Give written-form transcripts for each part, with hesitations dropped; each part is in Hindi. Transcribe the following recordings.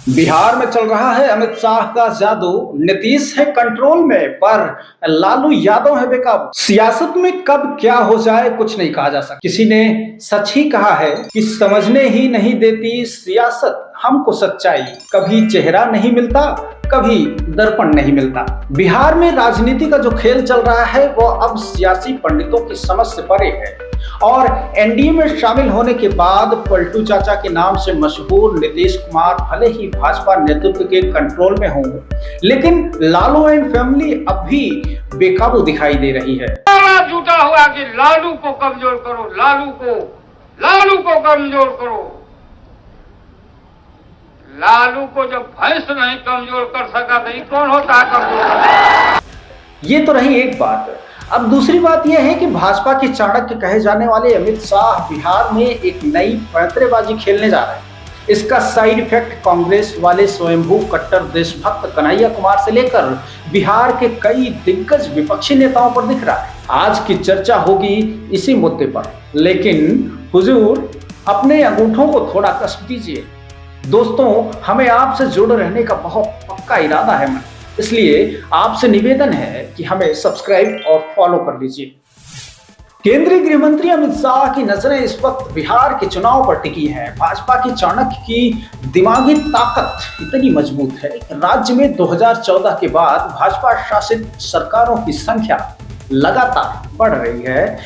बिहार में चल रहा है अमित शाह का जादू। नीतीश है कंट्रोल में पर लालू यादव है बेकाबू। सियासत में कब क्या हो जाए कुछ नहीं कहा जा सकता। किसी ने सच ही कहा है कि समझने ही नहीं देती सियासत हमको सच्चाई। कभी चेहरा नहीं मिलता, कभी दर्पण नहीं मिलता। बिहार में राजनीति का जो खेल चल रहा है वो अब सियासी पंडितों की समझ से परे है। और एनडीए में शामिल होने के बाद पलटू चाचा के नाम से मशहूर नीतीश कुमार भले ही भाजपा नेतृत्व के कंट्रोल में हों, लेकिन लालू एंड फैमिली अब भी बेकाबू दिखाई दे रही है। झूठा हुआ कि लालू को कमजोर करो, लालू को कमजोर करो। लालू को जब भैंस नहीं कमजोर कर सका तो कौन होता है कमजोर? ये तो रही एक बात। अब दूसरी बात यह है कि भाजपा के चाणक्य कहे जाने वाले अमित शाह बिहार में एक नई पैंतरेबाजी खेलने जा रहे हैं। इसका साइड इफेक्ट कांग्रेस वाले स्वयंभू कट्टर देशभक्त कन्हैया कुमार से लेकर बिहार के कई दिग्गज विपक्षी नेताओं पर दिख रहा है। आज की चर्चा होगी इसी मुद्दे पर, लेकिन हुजूर अपने अंगूठों को थोड़ा कष्ट दीजिए। दोस्तों, हमें आपसे जुड़े रहने का बहुत पक्का इरादा है, इसलिए आपसे निवेदन है कि हमें सब्सक्राइब और फॉलो कर लीजिए। केंद्रीय गृह मंत्री अमित शाह की नजरें इस वक्त बिहार के चुनाव पर टिकी हैं। भाजपा की चाणक्य की दिमागी ताकत इतनी मजबूत है कि राज्य में 2014 के बाद भाजपा शासित सरकारों की संख्या लगातार बढ़ रही है।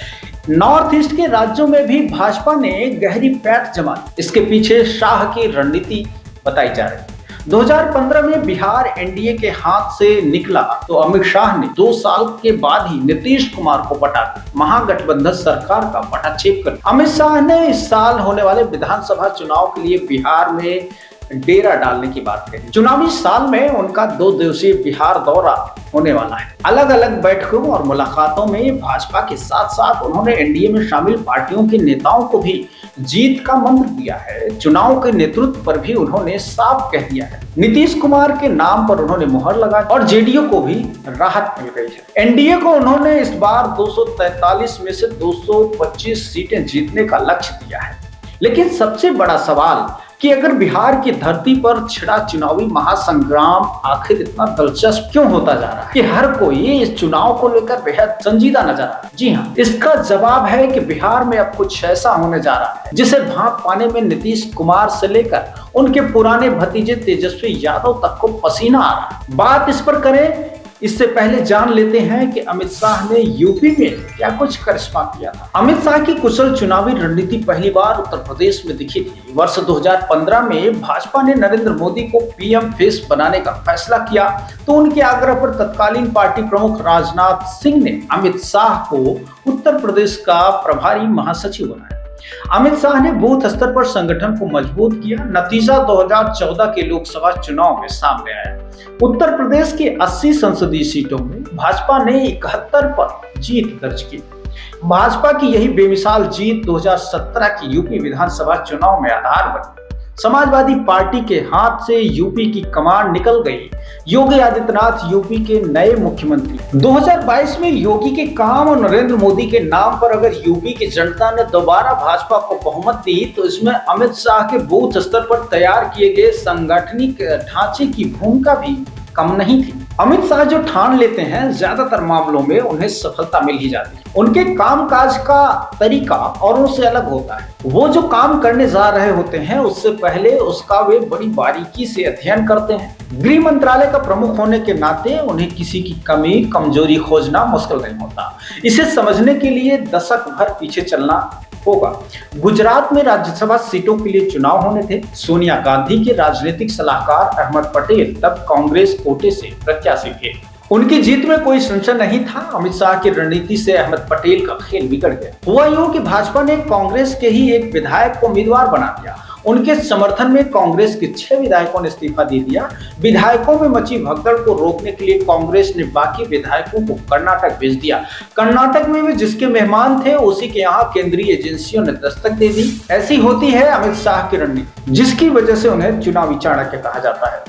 नॉर्थ ईस्ट के राज्यों में भी भाजपा ने गहरी पैठ जमाई। इसके पीछे शाह की रणनीति बताई जा रही है। 2015 में बिहार एनडीए के हाथ से निकला तो अमित शाह ने 2 साल के बाद ही नीतीश कुमार को पटा महागठबंधन सरकार का पटाक्षेप कर अमित शाह ने इस साल होने वाले विधानसभा चुनाव के लिए बिहार में डेरा डालने की बात कही। चुनावी साल में उनका 2 दिवसीय बिहार दौरा होने वाला है। अलग अलग बैठकों और मुलाकातों में भाजपा के साथ साथ उन्होंने एनडीए में शामिल पार्टियों के नेताओं को भी जीत का मंत्र दिया है। चुनाव के नेतृत्व पर भी उन्होंने साफ कह दिया है। नीतीश कुमार के नाम पर उन्होंने मुहर लगाई और जेडीयू को भी राहत मिल गई है। एनडीए को उन्होंने इस बार 243 में से 225 सीटें जीतने का लक्ष्य दिया है। लेकिन सबसे बड़ा सवाल कि अगर बिहार की धरती पर छिड़ा चुनावी महासंग्राम आखिर इतना दिलचस्प क्यों होता जा रहा है कि हर कोई इस चुनाव को लेकर बेहद संजीदा नजर आ रहा है? जी हाँ, इसका जवाब है कि बिहार में अब कुछ ऐसा होने जा रहा है जिसे भांप पाने में नीतीश कुमार से लेकर उनके पुराने भतीजे तेजस्वी यादव तक को पसीना आ रहा है। बात इस पर करें इससे पहले जान लेते हैं कि अमित शाह ने यूपी में क्या कुछ करिश्मा किया था। अमित शाह की कुशल चुनावी रणनीति पहली बार उत्तर प्रदेश में दिखी थी। वर्ष 2015 में भाजपा ने नरेंद्र मोदी को पीएम फेस बनाने का फैसला किया तो उनके आग्रह पर तत्कालीन पार्टी प्रमुख राजनाथ सिंह ने अमित शाह को उत्तर प्रदेश का प्रभारी महासचिव बनाया। अमित शाह ने बूथ स्तर पर संगठन को मजबूत किया। नतीजा 2014 के लोकसभा चुनाव में सामने आया। उत्तर प्रदेश के 80 संसदीय सीटों में भाजपा ने 71 पर जीत दर्ज की। भाजपा की यही बेमिसाल जीत 2017 की यूपी विधानसभा चुनाव में आधार बनी। समाजवादी पार्टी के हाथ से यूपी की कमान निकल गई। योगी आदित्यनाथ यूपी के नए मुख्यमंत्री। 2022 में योगी के काम और नरेंद्र मोदी के नाम पर अगर यूपी की जनता ने दोबारा भाजपा को बहुमत दी तो इसमें अमित शाह के बूथ स्तर पर तैयार किए गए सांगठनिक ढांचे की भूमिका भी कम नहीं थी। अमित शाह जो ठान लेते हैं ज्यादातर मामलों में उन्हें सफलता मिल ही जाती है। उनके कामकाज का तरीका औरों से अलग होता है। वो जो काम करने जा रहे होते हैं उससे पहले उसका वे बड़ी बारीकी से अध्ययन करते हैं। गृह मंत्रालय का प्रमुख होने के नाते उन्हें किसी की कमी कमजोरी खोजना मुश्किल नहीं होता। इसे समझने के लिए दशक भर पीछे चलना होगा। गुजरात में राज्यसभा सीटों के लिए चुनाव होने थे। सोनिया गांधी के राजनीतिक सलाहकार अहमद पटेल तब कांग्रेस कोटे से प्रत्याशी थे। उनकी जीत में कोई संशय नहीं था। अमित शाह की रणनीति से अहमद पटेल का खेल बिगड़ गया। हुआ यूं कि भाजपा ने कांग्रेस के ही एक विधायक को उम्मीदवार बना दिया। उनके समर्थन में कांग्रेस के 6 विधायकों ने इस्तीफा दे दिया। विधायकों में मची भगदड़ को रोकने के लिए कांग्रेस ने बाकी विधायकों को कर्नाटक भेज दिया। कर्नाटक में वे जिसके मेहमान थे उसी के यहाँ केंद्रीय एजेंसियों ने दस्तक दे दी। ऐसी होती है अमित शाह की रणनीति, जिसकी वजह से उन्हें चुनावी चाणक्य कहा जाता है।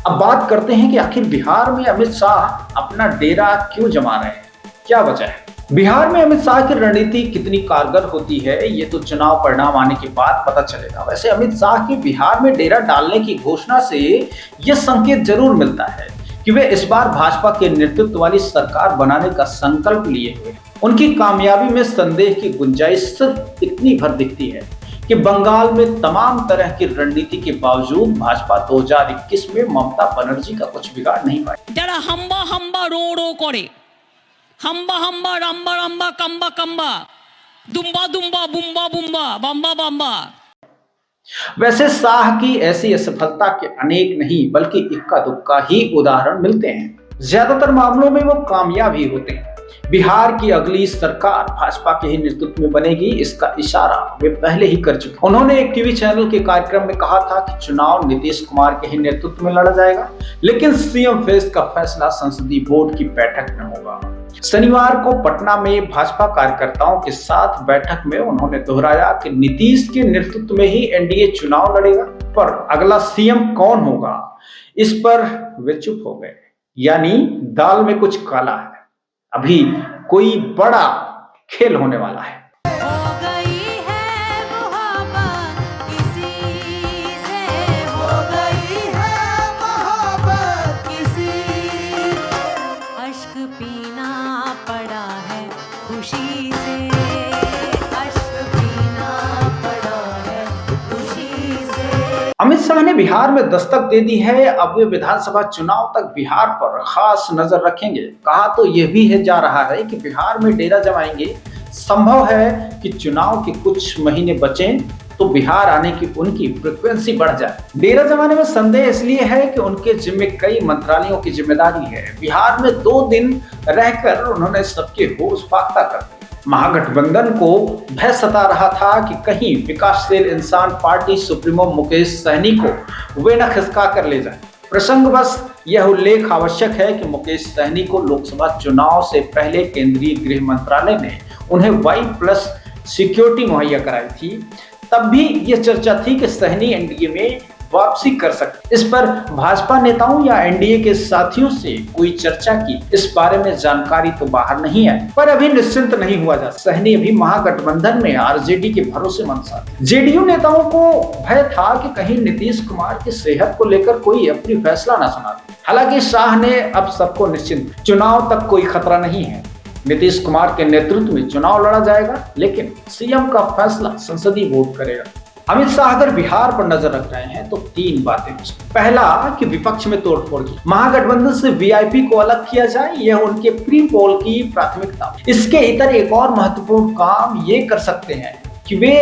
अब बात करते हैं कि आखिर बिहार में अमित शाह अपना डेरा क्यों जमा रहे हैं, क्या वजह है। बिहार में अमित शाह की रणनीति कितनी कारगर होती है ये तो चुनाव परिणाम आने के बाद पता चलेगा। वैसे अमित शाह की बिहार में डेरा डालने की घोषणा से यह संकेत जरूर मिलता है कि वे इस बार भाजपा के नेतृत्व वाली सरकार बनाने का संकल्प लिए हुए हैं। उनकी कामयाबी में संदेह की गुंजाइश सिर्फ इतनी भर दिखती है कि बंगाल में तमाम तरह की रणनीति के बावजूद भाजपा 2021 में ममता बनर्जी का कुछ बिगाड़ नहीं पाई। যারা হাম্বা হাম্বা রো রো করে, হাম্বা হাম্বা রাম্বা রাম্বা কাম্বা কাম্বা, দুম্বা দুম্বা বুম্বা बुम्बा बम्बा बम्बा। वैसे शाह की ऐसी असफलता के अनेक नहीं बल्कि इक्का दुक्का ही उदाहरण मिलते हैं। ज्यादातर मामलों में वो कामयाब ही होते हैं। बिहार की अगली सरकार भाजपा के ही नेतृत्व में बनेगी, इसका इशारा वे पहले ही कर चुके। उन्होंने एक टीवी चैनल के कार्यक्रम में कहा था कि चुनाव नीतीश कुमार के ही नेतृत्व में लड़ा जाएगा, लेकिन सीएम फेस का फैसला संसदीय बोर्ड की बैठक में होगा। शनिवार को पटना में भाजपा कार्यकर्ताओं के साथ बैठक में उन्होंने दोहराया कि नीतीश के नेतृत्व में ही एनडीए चुनाव लड़ेगा, पर अगला सीएम कौन होगा इस पर वे चुप हो गए। यानी दाल में कुछ काला है, अभी कोई बड़ा खेल होने वाला है। हो गई है मोहब्बत किसी से, हो गई है मोहब्बत किसी, अश्क पीना पड़ा है खुशी से, अश्क पीना पड़ा है खुशी से। अमित शाह ने बिहार में दस्तक दे दी है, अब वे विधानसभा चुनाव तक बिहार पर खास नजर रखेंगे। कहा तो यह भी है जा रहा है कि बिहार में डेरा जमाएंगे। संभव है कि चुनाव के कुछ महीने बचें तो बिहार आने की उनकी फ्रीक्वेंसी बढ़ जाए। डेरा जमाने में संदेह इसलिए है कि उनके जिम्मे कई मंत्रालयों की जिम्मेदारी है। बिहार में 2 दिन रहकर उन्होंने सबके होश फाख्ता कर दिए। महागठबंधन को भय सता रहा था कि कहीं विकासशील इंसान पार्टी सुप्रीमो मुकेश सहनी को वे न खिसका कर ले जाए। प्रसंगवश यह उल्लेख आवश्यक है कि मुकेश सहनी को लोकसभा चुनाव से पहले केंद्रीय गृह मंत्रालय ने उन्हें Y+ सिक्योरिटी मुहैया कराई थी। तब भी यह चर्चा थी कि सहनी एनडीए में वापसी कर सकते। इस पर भाजपा नेताओं या एनडीए के साथियों से कोई चर्चा की इस बारे में जानकारी तो बाहर नहीं आई, पर अभी निश्चिंत नहीं हुआ जा सकता। सहनी अभी महागठबंधन में आरजेडी के भरोसेमंद साथी। जेडीयू नेताओं को भय था कि कहीं नीतीश कुमार की सेहत को लेकर कोई अपनी फैसला न सुना दे। हालांकि शाह ने अब सबको निश्चिंत, चुनाव तक कोई खतरा नहीं है। नीतीश कुमार के नेतृत्व में चुनाव लड़ा जाएगा, लेकिन सीएम का फैसला संसदीय बोर्ड करेगा। अमित शाह अगर बिहार पर नजर रख रहे हैं तो 3 बातें। पहला कि विपक्ष में तोड़फोड़ की, महागठबंधन से वीआईपी को अलग किया जाए, यह उनके प्री पोल की प्राथमिकता। इसके इतर एक और महत्वपूर्ण काम ये कर सकते हैं कि वे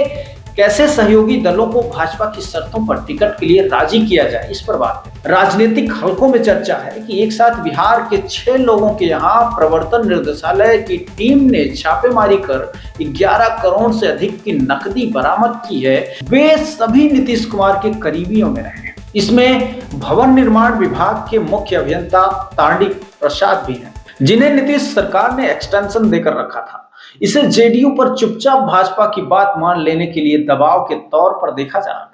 कैसे सहयोगी दलों को भाजपा की शर्तों पर टिकट के लिए राजी किया जाए, इस पर बात है। राजनीतिक हलकों में चर्चा है कि एक साथ बिहार के 6 लोगों के यहाँ प्रवर्तन निर्देशालय की टीम ने छापेमारी कर 11 करोड़ से अधिक की नकदी बरामद की है। वे सभी नीतीश कुमार के करीबियों में रहे। इसमें भवन निर्माण विभाग के मुख्य अभियंता तांडी प्रसाद भी हैं, जिन्हें नीतीश सरकार ने एक्सटेंशन देकर रखा था। इसे जेडीयू पर चुपचाप भाजपा की बात मान लेने के लिए दबाव के तौर पर देखा जा रहा है।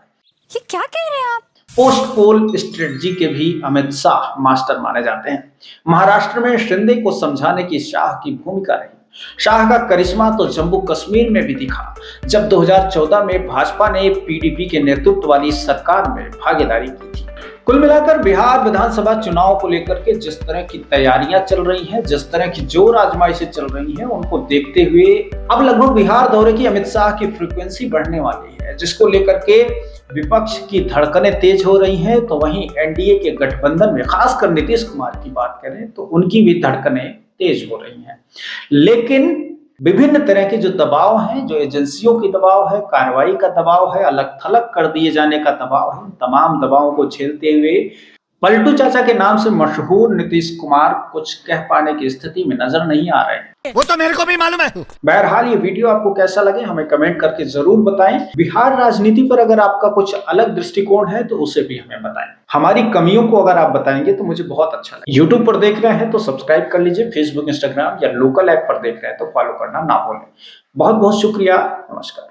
ये क्या कह रहे हैं आप? पोस्ट पोल स्ट्रेटजी के भी अमित शाह मास्टर माने जाते हैं। महाराष्ट्र में शिंदे को समझाने की शाह की भूमिका रही। शाह का करिश्मा तो जम्मू कश्मीर में भी दिखा, जब 2014 में भाजपा ने पीडीपी के नेतृत्व वाली सरकार में भागीदारी की थी। कुल मिलाकर बिहार विधानसभा चुनाव को लेकर के जिस तरह की तैयारियां चल रही हैं, जिस तरह की जोर आजमाइशें चल रही हैं, उनको देखते हुए अब लगभग बिहार दौरे की अमित शाह की फ्रीक्वेंसी बढ़ने वाली है, जिसको लेकर के विपक्ष की धड़कनें तेज हो रही हैं। तो वहीं एनडीए के गठबंधन में खासकर नीतीश कुमार की बात करें तो उनकी भी धड़कनें तेज हो रही हैं। लेकिन विभिन्न तरह के जो दबाव हैं, जो एजेंसियों की दबाव है, कार्रवाई का दबाव है, अलग थलग कर दिए जाने का दबाव है, तमाम दबावों को झेलते हुए पलटू चाचा के नाम से मशहूर नीतीश कुमार कुछ कह पाने की स्थिति में नजर नहीं आ रहे हैं। वो तो मेरे को भी मालूम है। बहरहाल ये वीडियो आपको कैसा लगे हमें कमेंट करके जरूर बताएं। बिहार राजनीति पर अगर आपका कुछ अलग दृष्टिकोण है तो उसे भी हमें बताएं। हमारी कमियों को अगर आप बताएंगे तो मुझे बहुत अच्छा लगेगा। यूट्यूब पर देख रहे हैं तो सब्सक्राइब कर लीजिए, फेसबुक, इंस्टाग्राम या लोकल ऐप पर देख रहे हैं तो फॉलो करना ना भूलें। बहुत बहुत शुक्रिया, नमस्कार।